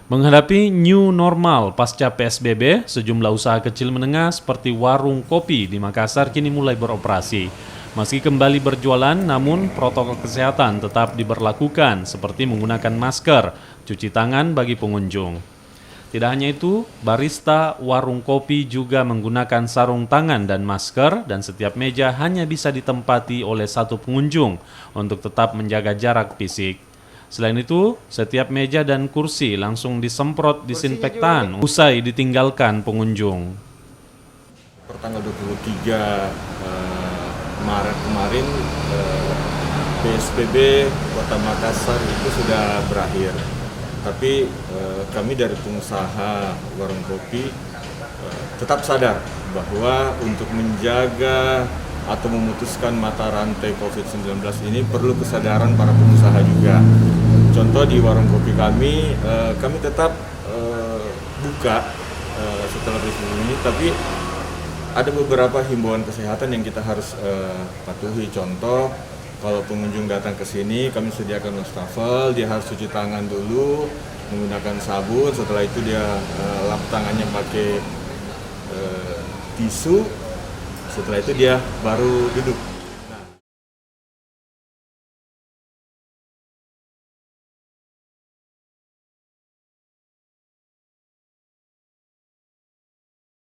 Menghadapi new normal pasca PSBB, sejumlah usaha kecil menengah seperti warung kopi di Makassar kini mulai beroperasi. Meski kembali berjualan, namun protokol kesehatan tetap diberlakukan seperti menggunakan masker, cuci tangan bagi pengunjung. Tidak hanya itu, barista warung kopi juga menggunakan sarung tangan dan masker dan setiap meja hanya bisa ditempati oleh satu pengunjung untuk tetap menjaga jarak fisik. Selain itu, setiap meja dan kursi langsung disemprot disinfektan usai ditinggalkan pengunjung. Pertanggal 23 Maret kemarin PSBB Kota Makassar itu sudah berakhir. Tapi kami dari pengusaha warung kopi tetap sadar bahwa untuk menjaga atau memutuskan mata rantai COVID-19 ini perlu kesadaran para pengusaha juga. Contoh di warung kopi kami tetap buka setelah PSBB ini, tapi ada beberapa himbauan kesehatan yang kita harus patuhi. Contoh, kalau pengunjung datang ke sini, kami sediakan wastafel, dia harus cuci tangan dulu menggunakan sabun. Setelah itu dia lap tangannya pakai tisu. Setelah itu dia baru duduk.